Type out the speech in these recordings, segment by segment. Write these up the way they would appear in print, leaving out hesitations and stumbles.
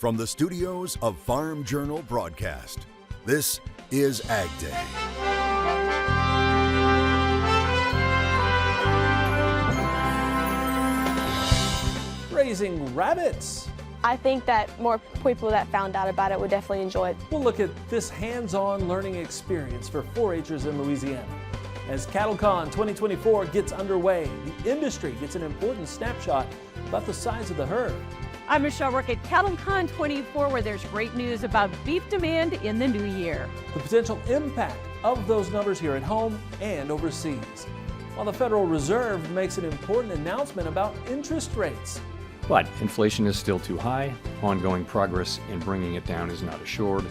From the studios of Farm Journal Broadcast, this is AgDay. Raising rabbits. I think that more people that found out about it would definitely enjoy it. We'll look at this hands-on learning experience for 4-H'ers in Louisiana. As CattleCon 2024 gets underway, the industry gets an important snapshot about the size of the herd. I'm Michelle Rook at CattleCon 24, where there's great news about beef demand in the new year. The potential impact of those numbers here at home and overseas. While the Federal Reserve makes an important announcement about interest rates. But inflation is still too high, ongoing progress in bringing it down is not assured,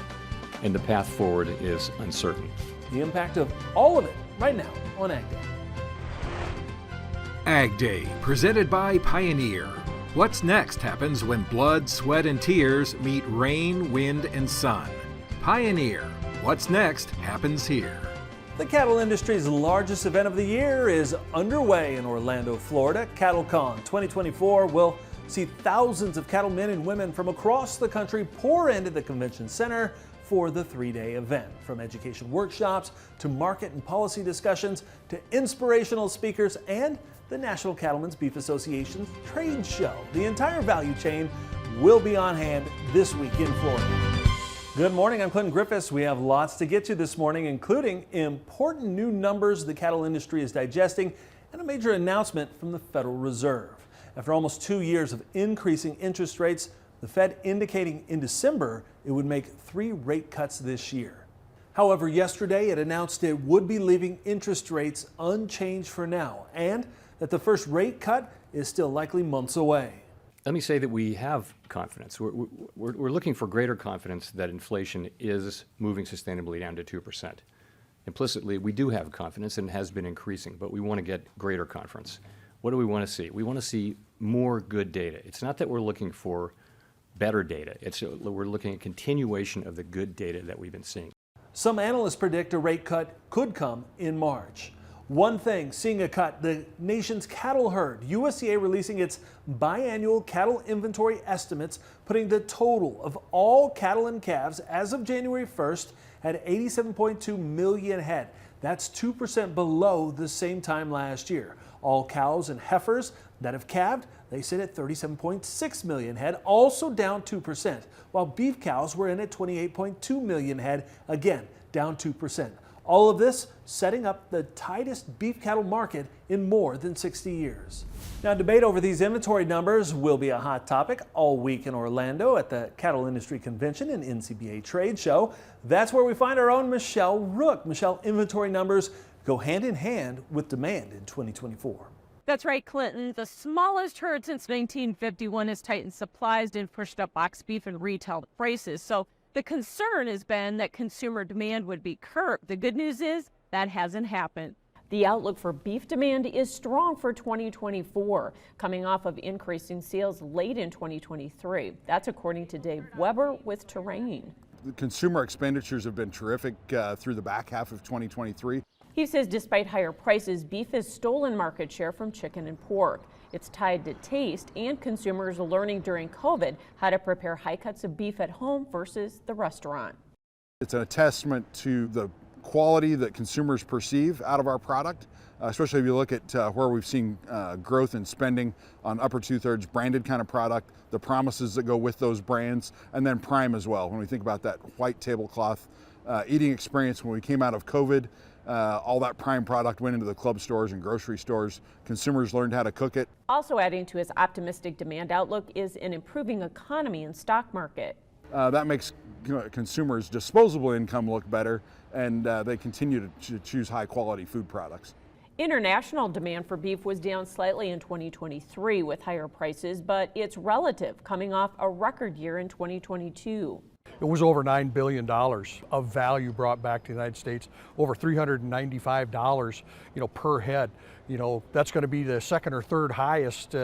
and the path forward is uncertain. The impact of all of it right now on AgDay. AgDay, presented by Pioneer. What's next happens when blood, sweat, and tears meet rain, wind, and sun. Pioneer. What's next happens here. The cattle industry's largest event of the year is underway in Orlando, Florida. CattleCon 2024 will see thousands of cattlemen and women from across the country pour into the convention center for the 3-day event. From education workshops to market and policy discussions to inspirational speakers and the National Cattlemen's Beef Association's trade show. The entire value chain will be on hand this week in Florida. Good morning, I'm Clinton Griffiths. We have lots to get to this morning, including important new numbers the cattle industry is digesting and a major announcement from the Federal Reserve. After almost 2 years of increasing interest rates, the Fed indicating in December it would make 3 rate cuts this year. However, yesterday it announced it would be leaving interest rates unchanged for now and that the first rate cut is still likely months away. Let me say that we have confidence. We're looking for greater confidence that inflation is moving sustainably down to 2%. Implicitly, we do have confidence and it has been increasing, but we want to get greater confidence. What do we want to see? We want to see more good data. It's not that we're looking for better data. We're looking at continuation of the good data that we've been seeing. Some analysts predict a rate cut could come in March. One thing seeing a cut, the nation's cattle herd. USDA releasing its biannual cattle inventory estimates, putting the total of all cattle and calves as of January 1st at 87.2 million head. That's 2% below the same time last year. All cows and heifers that have calved, they sit at 37.6 million head, also down 2%, while beef cows were in at 28.2 million head, again down 2%. All of this setting up the tightest beef cattle market in more than 60 years. Now, debate over these inventory numbers will be a hot topic all week in Orlando at the Cattle Industry Convention and NCBA Trade Show. That's where we find our own Michelle Rook. Michelle, inventory numbers go hand in hand with demand in 2024. That's right, Clinton. The smallest herd since 1951 has tightened supplies and pushed up box beef and retail prices. So the concern has been that consumer demand would be curbed. The good news is that hasn't happened. The outlook for beef demand is strong for 2024, coming off of increasing sales late in 2023. That's according to Dave Weber with Terrain. The consumer expenditures have been terrific through the back half of 2023. He says despite higher prices, beef has stolen market share from chicken and pork. It's tied to taste, and consumers are learning during COVID how to prepare high cuts of beef at home versus the restaurant. It's a testament to the quality that consumers perceive out of our product, especially if you look at where we've seen growth in spending on upper 2/3 branded kind of product, the promises that go with those brands, and then prime as well. When we think about that white tablecloth eating experience when we came out of COVID, all that prime product went into the club stores and grocery stores. Consumers learned how to cook it. Also adding to his optimistic demand outlook is an improving economy and stock market. That makes consumers' disposable income look better, and they continue to choose high quality food products. International demand for beef was down slightly in 2023 with higher prices, but it's relative, coming off a record year in 2022. It was over $9 billion of value brought back to the United States, over $395, per head. That's going to be the second or third highest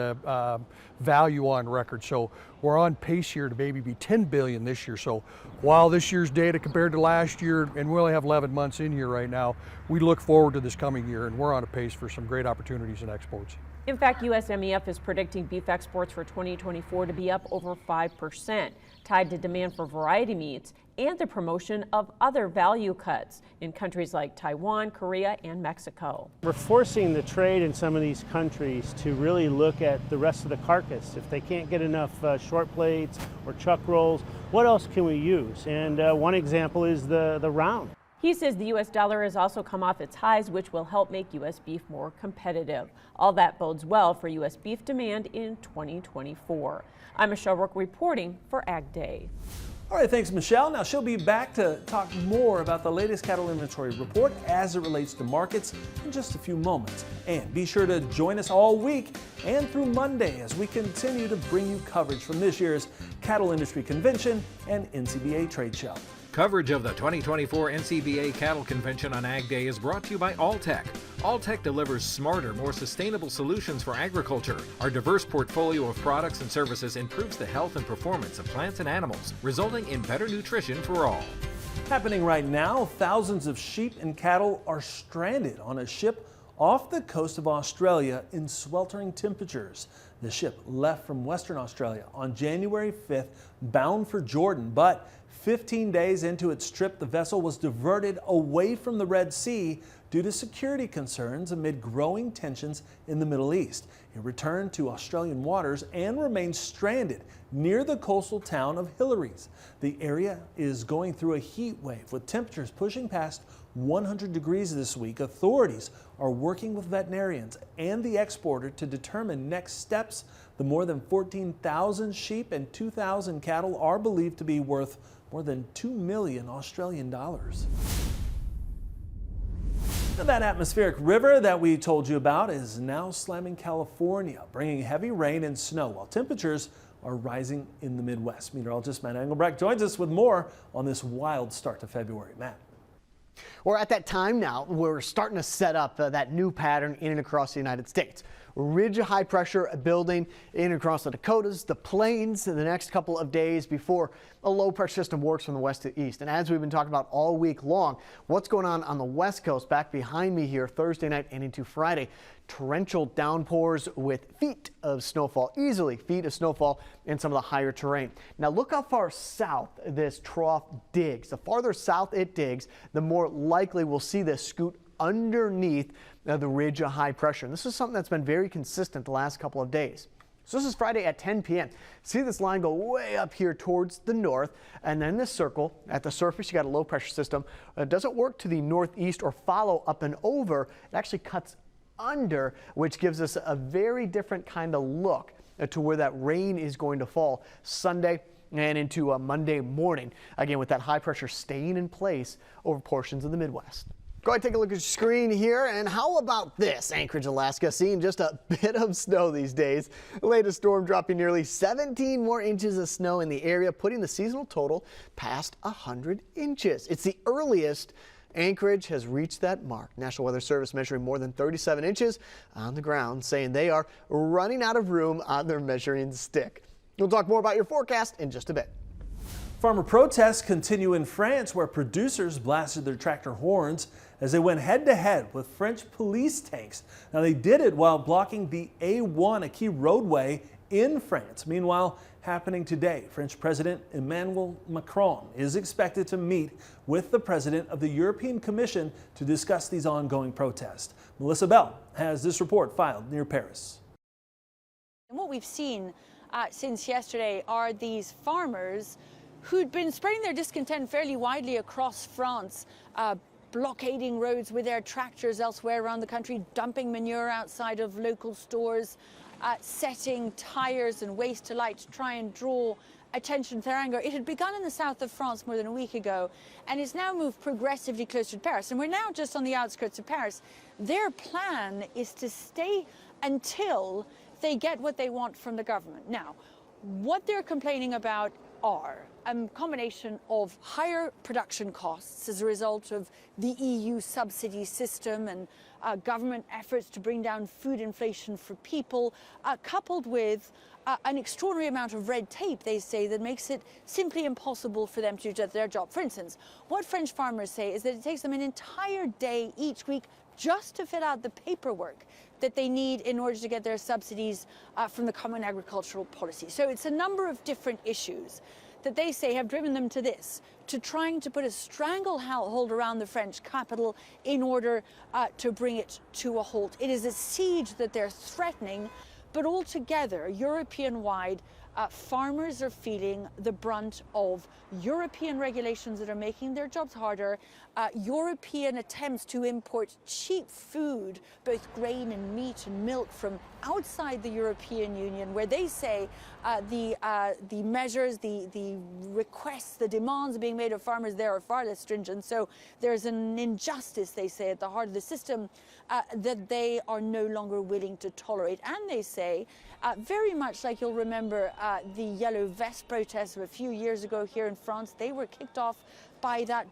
value on record. So we're on pace here to maybe be $10 billion this year. So while this year's data compared to last year, and we only have 11 months in here right now, we look forward to this coming year, and we're on a pace for some great opportunities in exports. In fact, USMEF is predicting beef exports for 2024 to be up over 5%, tied to demand for variety meats and the promotion of other value cuts in countries like Taiwan, Korea, and Mexico. We're forcing the trade in some of these countries to really look at the rest of the carcass. If they can't get enough short plates or chuck rolls, what else can we use? And one example is the round. He says the U.S. dollar has also come off its highs, which will help make U.S. beef more competitive. All that bodes well for U.S. beef demand in 2024. I'm Michelle Rook reporting for AgDay. All right, thanks, Michelle. Now, she'll be back to talk more about the latest cattle inventory report as it relates to markets in just a few moments. And be sure to join us all week and through Monday as we continue to bring you coverage from this year's Cattle Industry Convention and NCBA Trade Show. Coverage of the 2024 NCBA Cattle Convention on AgDay is brought to you by Alltech. Alltech delivers smarter, more sustainable solutions for agriculture. Our diverse portfolio of products and services improves the health and performance of plants and animals, resulting in better nutrition for all. Happening right now, thousands of sheep and cattle are stranded on a ship off the coast of Australia in sweltering temperatures. The ship left from Western Australia on January 5th, bound for Jordan, but 15 days into its trip, the vessel was diverted away from the Red Sea due to security concerns amid growing tensions in the Middle East. It returned to Australian waters and remains stranded near the coastal town of Hillary's. The area is going through a heat wave with temperatures pushing past 100 degrees this week. Authorities are working with veterinarians and the exporter to determine next steps. The more than 14,000 sheep and 2,000 cattle are believed to be worth more than $2 million Australian dollars. That atmospheric river that we told you about is now slamming California, bringing heavy rain and snow while temperatures are rising in the Midwest. Meteorologist Matt Engelbrecht joins us with more on this wild start to February. Matt. We're at that time now. We're starting to set up that new pattern in and across the United States. Ridge of high pressure building in and across the Dakotas, the plains in the next couple of days before a low pressure system works from the west to east. And as we've been talking about all week long, what's going on the west coast back behind me here Thursday night and into Friday. Torrential downpours with feet of snowfall, easily feet of snowfall in some of the higher terrain. Now look how far south this trough digs. The farther south it digs, the more likely we'll see this scoot underneath the ridge of high pressure. And this is something that's been very consistent the last couple of days. So this is Friday at 10 p.m. See this line go way up here towards the north, and then this circle at the surface, you got a low pressure system. It doesn't work to the northeast or follow up and over. It actually cuts under, which gives us a very different kind of look to where that rain is going to fall Sunday and into Monday morning. Again, with that high pressure staying in place over portions of the Midwest. Go ahead and take a look at your screen here. And how about this? Anchorage, Alaska, seeing just a bit of snow these days. The latest storm dropping nearly 17 more inches of snow in the area, putting the seasonal total past 100 inches. It's the earliest Anchorage has reached that mark. National Weather Service measuring more than 37 inches on the ground, saying they are running out of room on their measuring stick. We'll talk more about your forecast in just a bit. Farmer protests continue in France, where producers blasted their tractor horns as they went head-to-head with French police tanks. Now, they did it while blocking the A1, a key roadway in France. Meanwhile, happening today, French President Emmanuel Macron is expected to meet with the president of the European Commission to discuss these ongoing protests. Melissa Bell has this report filed near Paris. And what we've seen since yesterday are these farmers who'd been spreading their discontent fairly widely across France, blockading roads with their tractors elsewhere around the country, dumping manure outside of local stores, setting tires and waste to light to try and draw attention to their anger. It had begun in the south of France more than a week ago, and it's now moved progressively closer to Paris. And we're now just on the outskirts of Paris. Their plan is to stay until they get what they want from the government. Now, what they're complaining about are a combination of higher production costs as a result of the EU subsidy system and government efforts to bring down food inflation for people, coupled with an extraordinary amount of red tape, they say, that makes it simply impossible for them to do their job. For instance, what French farmers say is that it takes them an entire day each week just to fill out the paperwork that they need in order to get their subsidies from the Common Agricultural Policy. So it's a number of different issues that they say have driven them to this, to trying to put a stranglehold around the French capital in order to bring it to a halt. It is a siege that they're threatening, but altogether, European-wide, farmers are feeling the brunt of European regulations that are making their jobs harder, European attempts to import cheap food, both grain and meat and milk, from outside the European Union, where they say the measures, the requests, the demands being made of farmers there are far less stringent. So there's an injustice, they say, at the heart of the system that they are no longer willing to tolerate. And they say, very much like you'll remember the yellow vest protests of a few years ago here in France, they were kicked off by that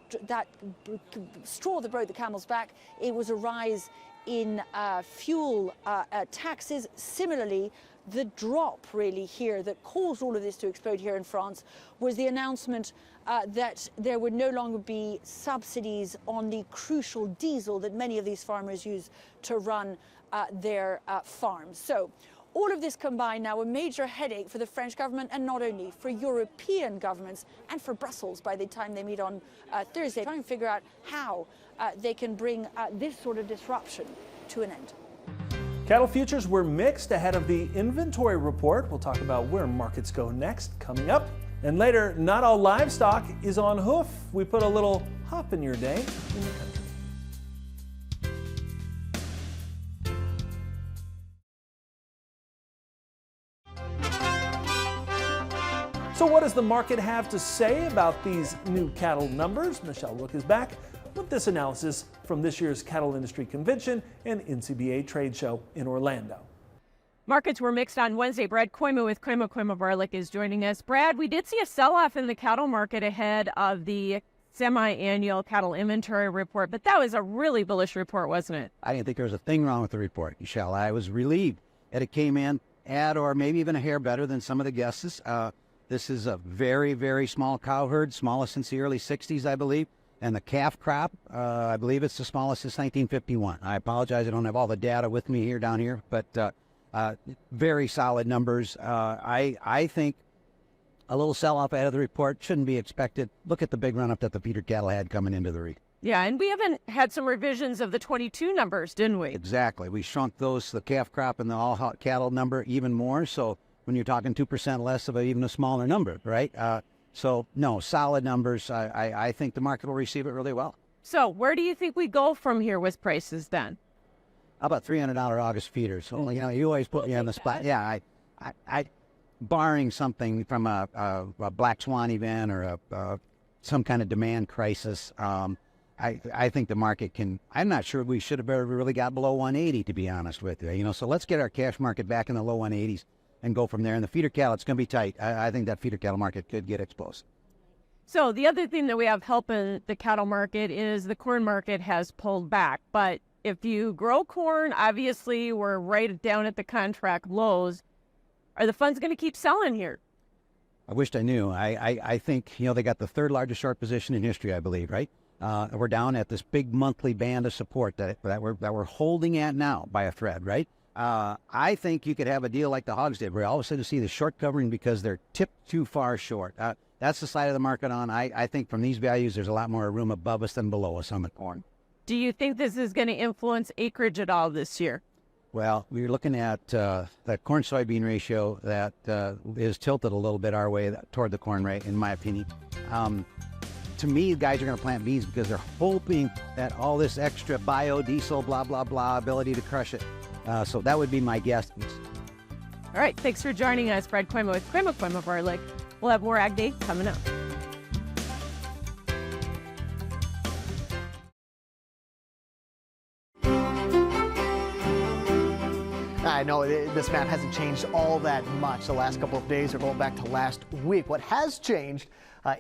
straw that broke the camel's back. It was a rise in fuel taxes. Similarly, the drop really here that caused all of this to explode here in France was the announcement that there would no longer be subsidies on the crucial diesel that many of these farmers use to run their farms. So all of this combined now, a major headache for the French government, and not only for European governments and for Brussels by the time they meet on Thursday, trying to figure out how they can bring this sort of disruption to an end. Cattle futures were mixed ahead of the inventory report. We'll talk about where markets go next coming up. And later, not all livestock is on hoof. We put a little hop in your day in the country. So what does the market have to say about these new cattle numbers? Michelle Rook is back with this analysis from this year's Cattle Industry Convention and NCBA trade show in Orlando. Markets were mixed on Wednesday. Brad Koima with Koima Varlick is joining us. Brad, we did see a sell-off in the cattle market ahead of the semi-annual cattle inventory report, but that was a really bullish report, wasn't it? I didn't think there was a thing wrong with the report, Michelle. I was relieved that it came in at or maybe even a hair better than some of the guesses. This is a very, very small cow herd, smallest since the early 60s, I believe. And the calf crop, I believe it's the smallest since 1951. I apologize, I don't have all the data with me here down here, but very solid numbers. I think a little sell-off ahead of the report shouldn't be expected. Look at the big run-up that the feeder cattle had coming into the week. Yeah, and we haven't had some revisions of the 22 numbers, didn't we? Exactly. We shrunk those, the calf crop and the all cattle number even more. So when you're talking 2% less of even a smaller number, right? So, no, solid numbers. I think the market will receive it really well. So where do you think we go from here with prices then? How about $300 August feeders? So, you know, you always put me on the spot. Yeah, I barring something from a black swan event or some kind of demand crisis, I think the market can. I'm not sure we should have ever really got below 180, to be honest with you. You know, so let's get our cash market back in the low 180s. And go from there. And the feeder cattle, it's going to be tight. I think that feeder cattle market could get explosive. So the other thing that we have helping the cattle market is the corn market has pulled back. But if you grow corn, obviously we're right down at the contract lows. Are the funds going to keep selling here? I wished I knew. I think, you know, they got the third largest short position in history, I believe, right? We're down at this big monthly band of support that we're holding at now by a thread, right? I think you could have a deal like the hogs did, where all of a sudden you see the short covering because they're tipped too far short. That's the side of the market on. I think from these values, there's a lot more room above us than below us on the corn. Do you think this is going to influence acreage at all this year? Well, we're looking at that corn-soybean ratio that is tilted a little bit our way toward the corn rate, in my opinion. To me, guys are going to plant beans because they're hoping that all this extra biodiesel, blah, blah, blah, ability to crush it. So that would be my guess. All right, thanks for joining us, Brad Koima with Koima Varlick. We'll have more AgDay coming up. I know this map hasn't changed all that much the last couple of days or going back to last week. What has changed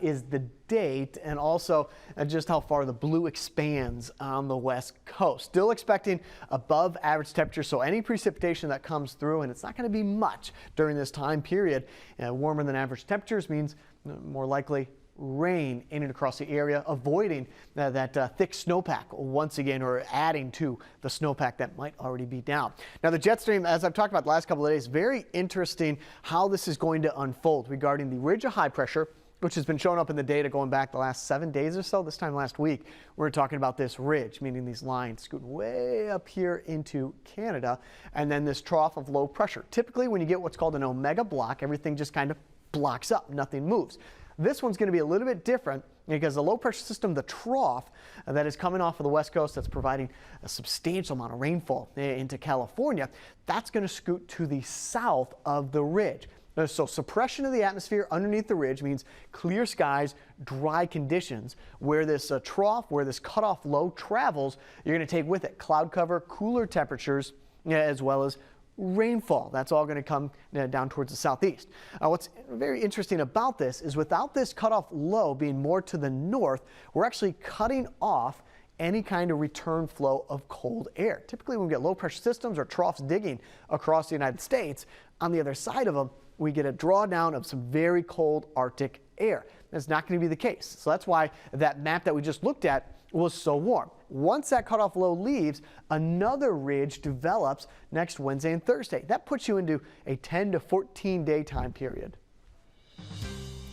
is the date and also just how far the blue expands on the west coast. Still expecting above average temperature, so any precipitation that comes through, and it's not going to be much during this time period. Warmer than average temperatures means more likely rain in and across the area, avoiding that thick snowpack once again, or adding to the snowpack that might already be down. Now the jet stream, as I've talked about the last couple of days, very interesting how this is going to unfold regarding the ridge of high pressure, which has been showing up in the data going back the last 7 days or so. This time last week, we're talking about this ridge, meaning these lines scooting way up here into Canada, and then this trough of low pressure. Typically, when you get what's called an omega block, everything just kind of blocks up, nothing moves. This one's going to be a little bit different because the low pressure system, the trough that is coming off of the west coast, that's providing a substantial amount of rainfall into California, that's going to scoot to the south of the ridge. So suppression of the atmosphere underneath the ridge means clear skies, dry conditions. Where this trough, where this cutoff low travels, you're going to take with it cloud cover, cooler temperatures, as well as rainfall. That's all going to come down towards the southeast. What's very interesting about this is without this cutoff low being more to the north, we're actually cutting off any kind of return flow of cold air. Typically when we get low pressure systems or troughs digging across the United States, on the other side of them, we get a drawdown of some very cold Arctic air. That's not going to be the case. So that's why that map that we just looked at was so warm. Once that cutoff low leaves, another ridge develops next Wednesday and Thursday. That puts you into a 10 to 14 day time period.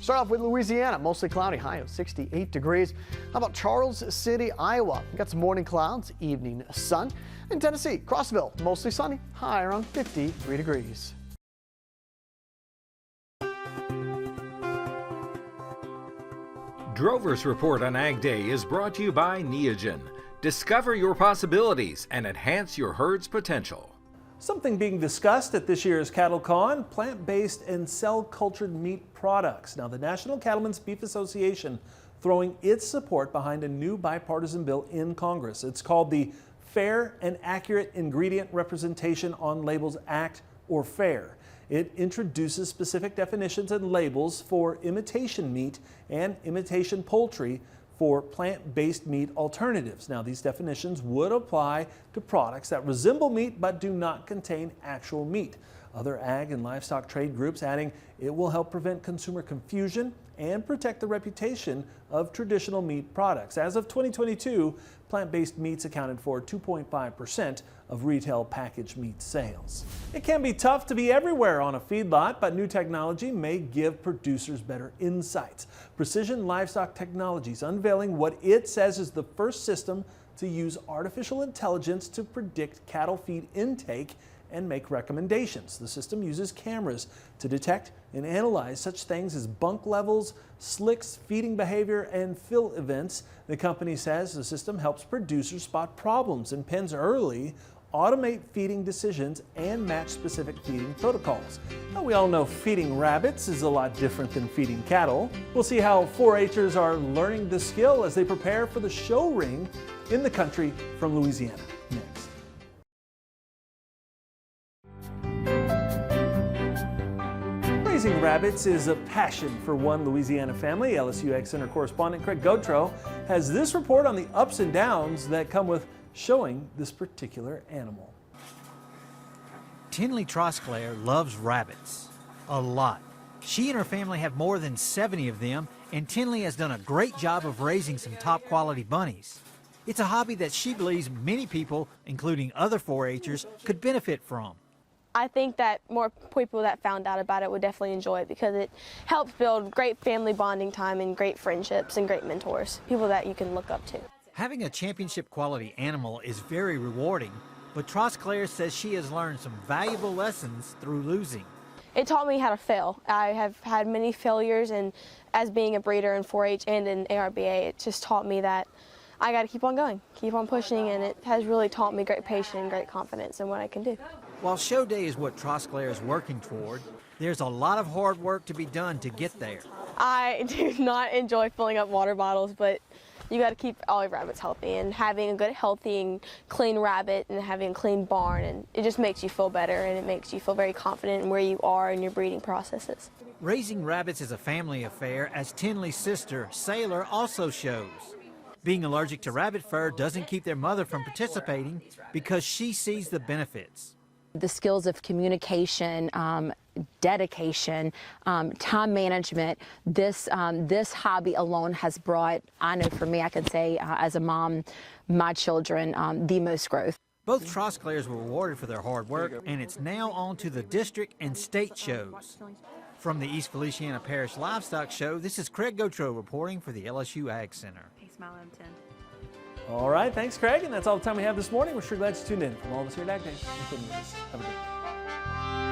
Start off with Louisiana, mostly cloudy, high of 68 degrees. How about Charles City, Iowa? We got some morning clouds, evening sun. In Tennessee, Crossville, mostly sunny, high around 53 degrees. Drover's Report on Ag Day is brought to you by Neogen. Discover your possibilities and enhance your herd's potential. Something being discussed at this year's CattleCon, plant-based and cell-cultured meat products. Now, the National Cattlemen's Beef Association throwing its support behind a new bipartisan bill in Congress. It's called the Fair and Accurate Ingredient Representation on Labels Act, or FAIR. It introduces specific definitions and labels for imitation meat and imitation poultry for plant-based meat alternatives. Now, these definitions would apply to products that resemble meat but do not contain actual meat. Other ag and livestock trade groups adding it will help prevent consumer confusion and protect the reputation of traditional meat products. As of 2022, plant-based meats accounted for 2.5% of retail packaged meat sales. It can be tough to be everywhere on a feedlot, but new technology may give producers better insights. Precision Livestock Technologies unveiling what it says is the first system to use artificial intelligence to predict cattle feed intake and make recommendations. The system uses cameras to detect and analyze such things as bunk levels, slicks, feeding behavior, and fill events. The company says the system helps producers spot problems in pens early, automate feeding decisions, and match specific feeding protocols. Now, we all know feeding rabbits is a lot different than feeding cattle. We'll see how 4-H'ers are learning the skill as they prepare for the show ring in the country from Louisiana. Next. Raising rabbits is a passion for one Louisiana family. LSU Ag Center correspondent Craig Gautreaux has this report on the ups and downs that come with showing this particular animal. Tinley Trosclair loves rabbits a lot. She and her family have more than 70 of them, and Tinley has done a great job of raising some top quality bunnies. It's a hobby that she believes many people, including other 4-H'ers, could benefit from. I think that more people that found out about it would definitely enjoy it because it helps build great family bonding time and great friendships and great mentors, people that you can look up to. Having a championship quality animal is very rewarding, but Trosclair says she has learned some valuable lessons through losing. It taught me how to fail. I have had many failures, and as being a breeder in 4-H and in ARBA, it just taught me that I got to keep on going, keep on pushing, and it has really taught me great patience and great confidence in what I can do. While show day is what Trosclair is working toward, there's a lot of hard work to be done to get there. I do not enjoy filling up water bottles, but you got to keep all your rabbits healthy, and having a good, healthy, and clean rabbit and having a clean barn, and it just makes you feel better, and it makes you feel very confident in where you are in your breeding processes. Raising rabbits is a family affair, as Tinley's sister, Sailor, also shows. Being allergic to rabbit fur doesn't keep their mother from participating because she sees the benefits. The skills of communication, dedication, time management, this hobby alone has brought, I know for me, I could say as a mom, my children, the most growth. Both Trosclairs were rewarded for their hard work, and it's now on to the district and state shows. From the East Feliciana Parish Livestock Show, this is Craig Gautreaux reporting for the LSU Ag Center. All right, thanks, Craig. And that's all the time we have this morning. We're sure glad you tuned in. From all of us here at AgDay, including us. Have a good day.